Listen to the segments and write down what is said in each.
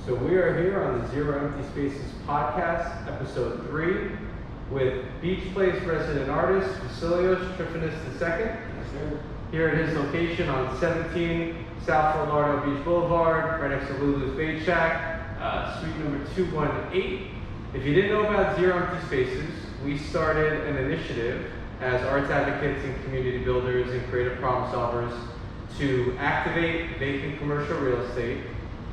So we are here on the Zero Empty Spaces podcast, episode 3, with BeachPlace resident artist Vasilios Tryphonas II. Yes, sir. Here at his location on 17 South Lauderdale Beach Boulevard, right next to Lulu's Bait Shack, suite number 218. If you didn't know about Zero Empty Spaces, we started an initiative as arts advocates and community builders and creative problem solvers to activate vacant commercial real estate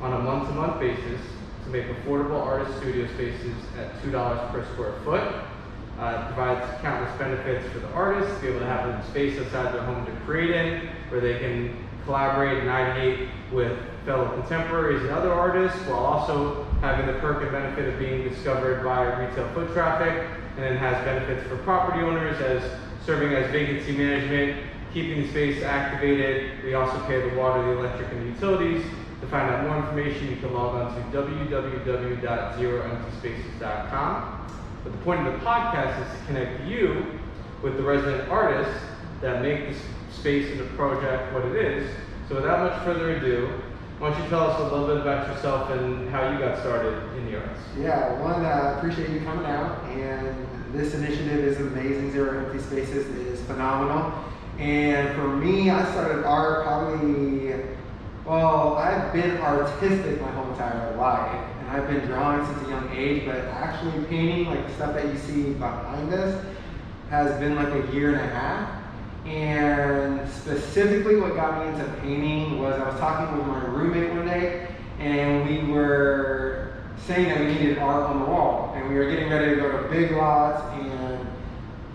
on a month-to-month basis to make affordable artist studio spaces at $2 per square foot. It provides countless benefits for the artists to be able to have a space outside their home to create in, where they can collaborate and ideate with fellow contemporaries and other artists, while also having the perk and benefit of being discovered by retail foot traffic, and then has benefits for property owners as serving as vacancy management, keeping the space activated. We also pay the water, the electric, and the utilities. To find out more information, you can log on to www.zeroemptyspaces.com. But the point of the podcast is to connect you with the resident artists that make this space and the project what it is. So without much further ado, why don't you tell us a little bit about yourself and how you got started in the arts? Yeah, one, appreciate you coming out, and this initiative is amazing. Zero Empty Spaces is phenomenal. And for me, I started art I've been artistic my whole entire life, and I've been drawing since a young age, but actually painting, like the stuff that you see behind us, has been like a year and a half. And specifically what got me into painting was I was talking with my roommate one day, and we were saying that we needed art on the wall, and we were getting ready to go to Big Lots and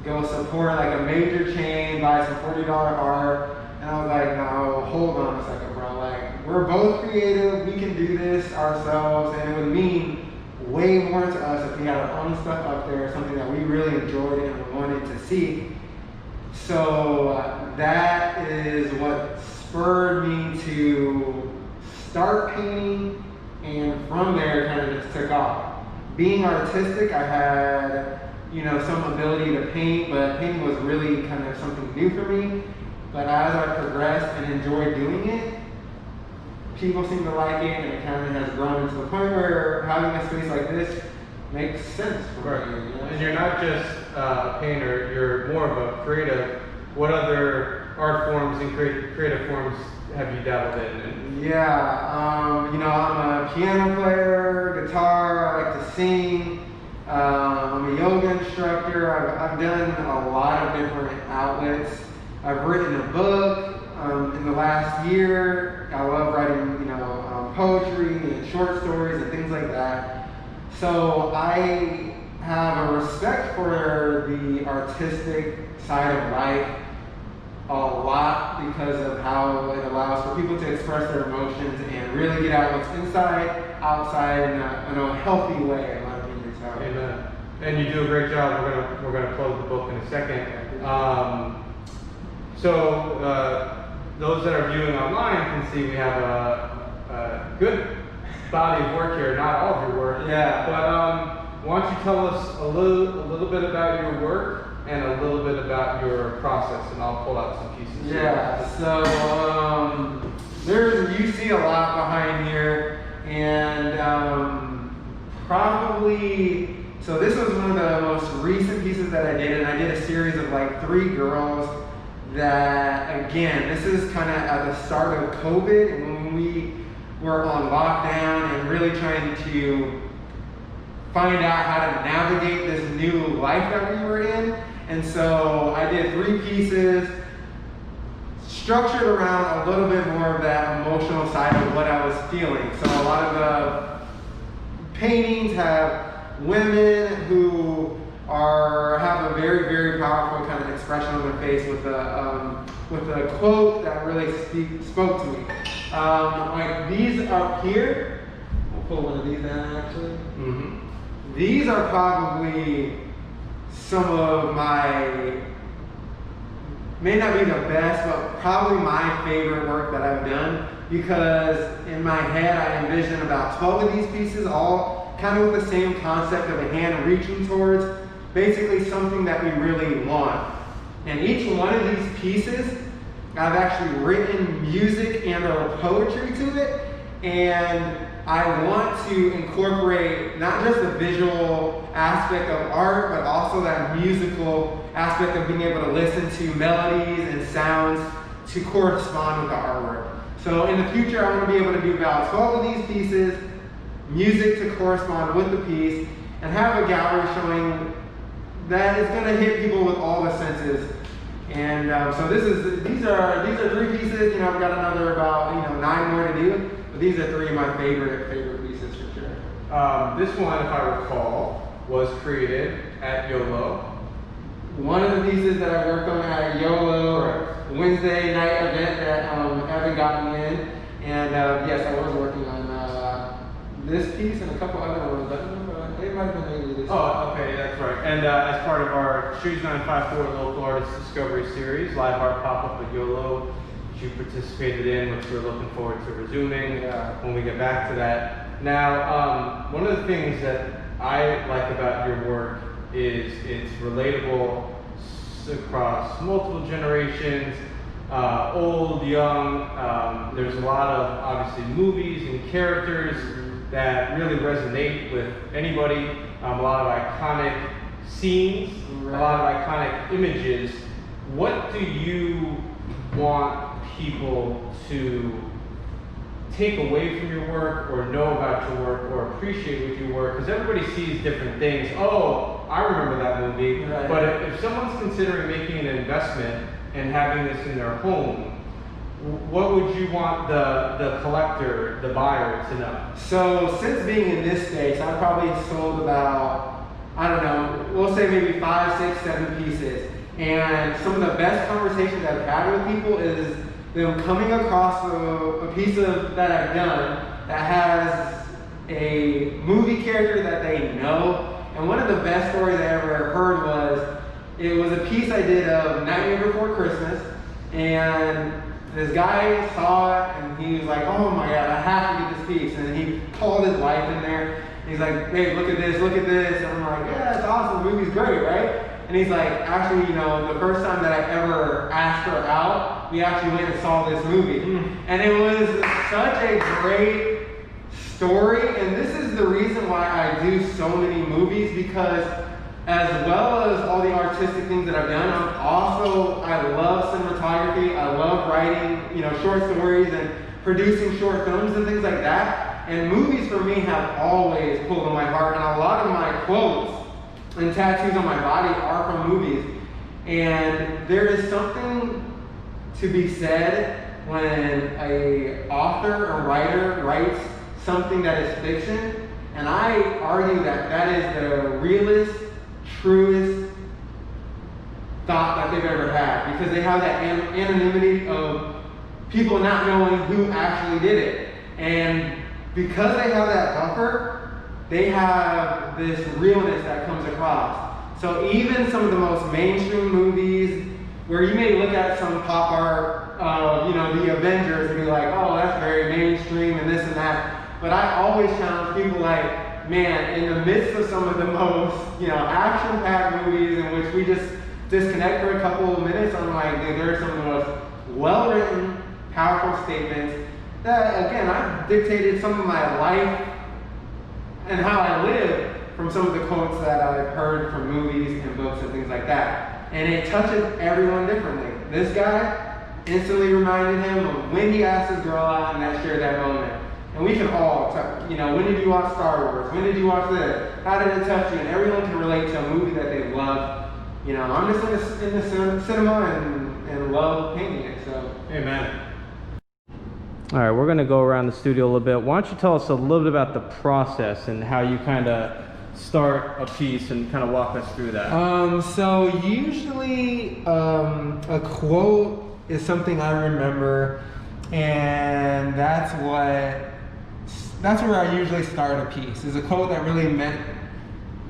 go support like a major chain, buy some $40 art. And I was like, no, hold on a second, bro. Like, we're both creative, we can do this ourselves, and it would mean way more to us if we had our own stuff up there, something that we really enjoyed and wanted to see. So that is what spurred me to start painting, and from there kind of just took off. Being artistic, I had, some ability to paint, but painting was really kind of something new for me. But as I progressed and enjoyed doing it, people seem to like it, and it kind of has grown into the point where having a space like this makes sense for me. And you're not just a painter, you're more of a creative. What other art forms and creative forms have you dabbled in? Yeah, I'm a piano player, guitar, I like to sing. I'm a yoga instructor. I've done a lot of different outlets. I've written a book in the last year. I love writing, poetry and short stories and things like that. So I have a respect for the artistic side of life a lot because of how it allows for people to express their emotions and really get out what's inside, outside in a healthy way, in my opinion. So. Amen. And you do a great job. We're gonna close the book in a second. So those that are viewing online can see we have a good body of work here. Not all of your work. Yeah. But why don't you tell us a little bit about your work and a little bit about your process, and I'll pull out some pieces. Yeah. So you see a lot behind here, and so this was one of the most recent pieces that I did, and I did a series of like 3 girls. That again, this is kind of at the start of COVID, and when we were on lockdown and really trying to find out how to navigate this new life that we were in. And so I did 3 pieces structured around a little bit more of that emotional side of what I was feeling. So a lot of the paintings have women who have a very, very powerful kind of expression on their face with a quote that really spoke to me. Like these up here, we'll pull one of these down actually. Mm-hmm. These are probably some of may not be the best, but probably my favorite work that I've done, because in my head I envision about 12 of these pieces, all kind of with the same concept of a hand reaching towards basically something that we really want. And each one of these pieces, I've actually written music and or poetry to it, and I want to incorporate not just the visual aspect of art, but also that musical aspect of being able to listen to melodies and sounds to correspond with the artwork. So in the future, I want to be able to do about 12 of these pieces, music to correspond with the piece, and have a gallery showing that it's going to hit people with all the senses. And so these are 3 pieces. You know, I've got another about 9 more to do. But these are 3 of my favorite pieces for sure. This one, if I recall, was created at YOLO. One of the pieces that I worked on at YOLO Wednesday night event that Evan got me in. And yes, I was working on this piece and a couple other ones. It might have been maybe this one. Oh, okay, that's right. And as part of our Choose 954 Local Artist Discovery Series, live art pop-up at YOLO, which you participated in, which we're looking forward to resuming when we get back to that. Now, one of the things that I like about your work is it's relatable across multiple generations, old, young. There's a lot of, obviously, movies and characters that really resonate with anybody. A lot of iconic scenes, a lot of iconic images. What do you want people to take away from your work, or know about your work, or appreciate with your work? Because everybody sees different things. Oh, I remember that movie. Right. But if someone's considering making an investment and having this in their home, what would you want the collector, the buyer, to know? So since being in this space, I've probably sold about, I don't know, we'll say maybe 5, 6, 7 pieces. And some of the best conversations I've had with people is them coming across a piece of that I've done that has a movie character that they know. And one of the best stories I ever heard it was a piece I did of Nightmare Before Christmas, and this guy saw it and he was like, oh my God, I have to get this piece. And he called his wife in there. And he's like, hey, look at this, look at this. And I'm like, yeah, it's awesome, the movie's great, right? And he's like, actually, the first time that I ever asked her out, we actually went and saw this movie. And it was such a great story. And this is the reason why I do so many movies, because as well as all the artistic things that I've done, I love cinematography. I love writing, short stories and producing short films and things like that. And movies for me have always pulled on my heart. And a lot of my quotes and tattoos on my body are from movies. And there is something to be said when an author or writer writes something that is fiction. And I argue that that is the realest, truest thought that they've ever had, because they have that anonymity of people not knowing who actually did it. And because they have that buffer, they have this realness that comes across. So even some of the most mainstream movies, where you may look at some pop art of, the Avengers and be like, oh, that's very mainstream and this and that. But I always challenge people like, man, in the midst of some of the most, action-packed movies in which we just disconnect for a couple of minutes, I'm like, dude, there are some of the most well-written, powerful statements that, again, I've dictated some of my life and how I live from some of the quotes that I've heard from movies and books and things like that. And it touches everyone differently. This guy instantly reminded him of when he asked his girl out and that shared that moment. And we can all touch, when did you watch Star Wars? When did you watch this? How did it touch you? And everyone can relate to a movie that they love. I'm just in the cinema and love painting it, so. Amen. All right, we're gonna go around the studio a little bit. Why don't you tell us a little bit about the process and how you kind of start a piece and kind of walk us through that? So usually a quote is something I remember, and that's where I usually start a piece, is a quote that really meant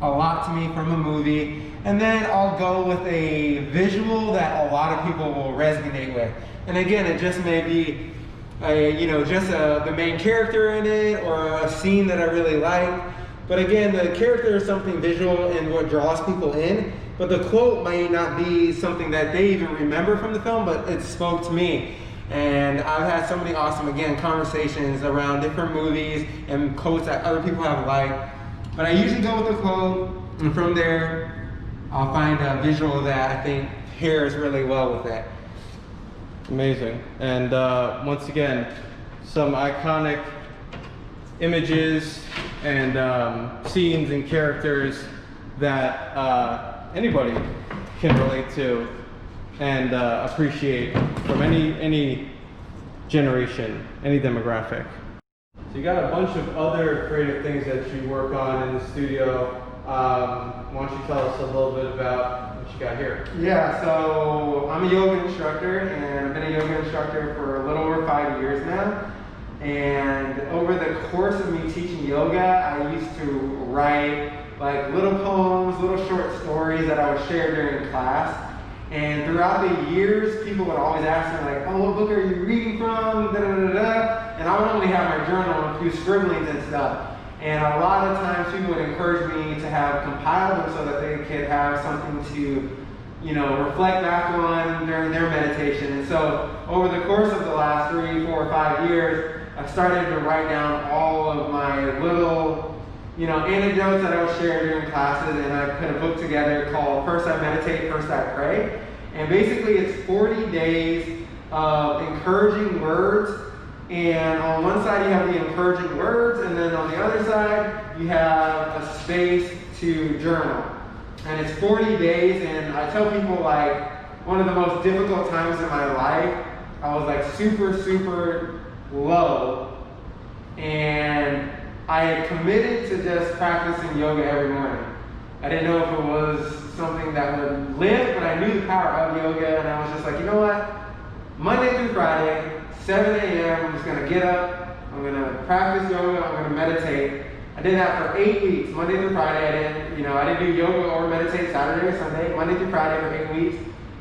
a lot to me from a movie. And then I'll go with a visual that a lot of people will resonate with. And again, it just may be the main character in it, or a scene that I really like. But again, the character is something visual and what draws people in. But the quote may not be something that they even remember from the film, but it spoke to me. And I've had so many awesome, again, conversations around different movies and quotes that other people have liked. But I usually go with a quote, and from there, I'll find a visual that I think pairs really well with it. Amazing. And once again, some iconic images and scenes and characters that anybody can relate to and appreciate from any generation, any demographic. So you got a bunch of other creative things that you work on in the studio. Why don't you tell us a little bit about what you got here? Yeah, so I'm a yoga instructor, and I've been a yoga instructor for a little over 5 years now. And over the course of me teaching yoga, I used to write like little poems, little short stories that I would share during class. And throughout the years, people would always ask me like, oh, what book are you reading from? Da, da, da, da. And I would only have my journal and a few scribblings and stuff. And a lot of times people would encourage me to have compiled them so that they could have something to, you know, reflect back on during their meditation. And so over the course of the last 3, 4, 5 years, I've started to write down all of my little, you know, anecdotes that I would share during classes, and I put a book together called First I Meditate, First I Pray. And basically it's 40 days of encouraging words, and on one side you have the encouraging words, and then on the other side you have a space to journal. And it's 40 days, and I tell people like one of the most difficult times in my life, I was like super low, and I had committed to just practicing yoga every morning. I didn't know if it was something that would live, but I knew the power of yoga, and I was just like, you know what? Monday through Friday, 7 a.m., I'm just gonna get up, I'm gonna practice yoga, I'm gonna meditate. I did that for 8 weeks, Monday through Friday. I didn't do yoga or meditate Saturday or Sunday, Monday through Friday for 8 weeks.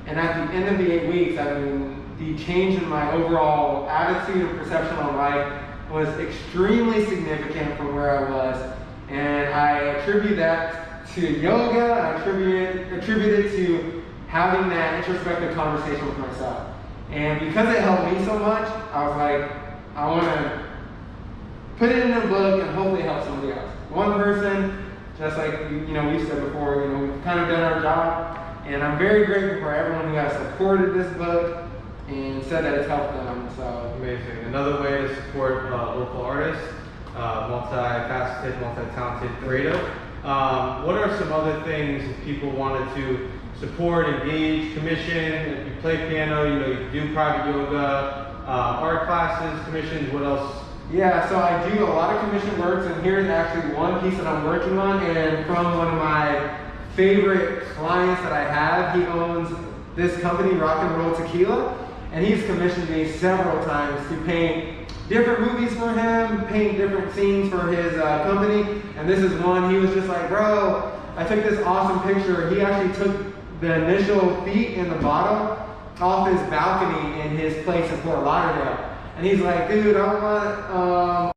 And at the end of the 8 weeks, I mean, the change in my overall attitude and perception on life was extremely significant from where I was. And I attribute that to yoga, I attribute it to having that introspective conversation with myself. And because it helped me so much, I was like, I want to put it in a book and hopefully help somebody else. One person, just like we've said before, we've kind of done our job. And I'm very grateful for everyone who has supported this book and said that it's helped them. So amazing. Another way to support local artists, multifaceted, multi-talented, creative. What are some other things if people wanted to support, engage, commission? If you play piano, you do private yoga, art classes, commissions, what else? Yeah, so I do a lot of commission works, and here's actually one piece that I'm working on, and from one of my favorite clients that I have. He owns this company, Rock and Roll Tequila, and he's commissioned me several times to paint different movies for him, paint different scenes for his company. And this is one. He was just like, bro, I took this awesome picture. He actually took the initial feet in the bottle off his balcony in his place in Fort Lauderdale. And he's like, dude, I want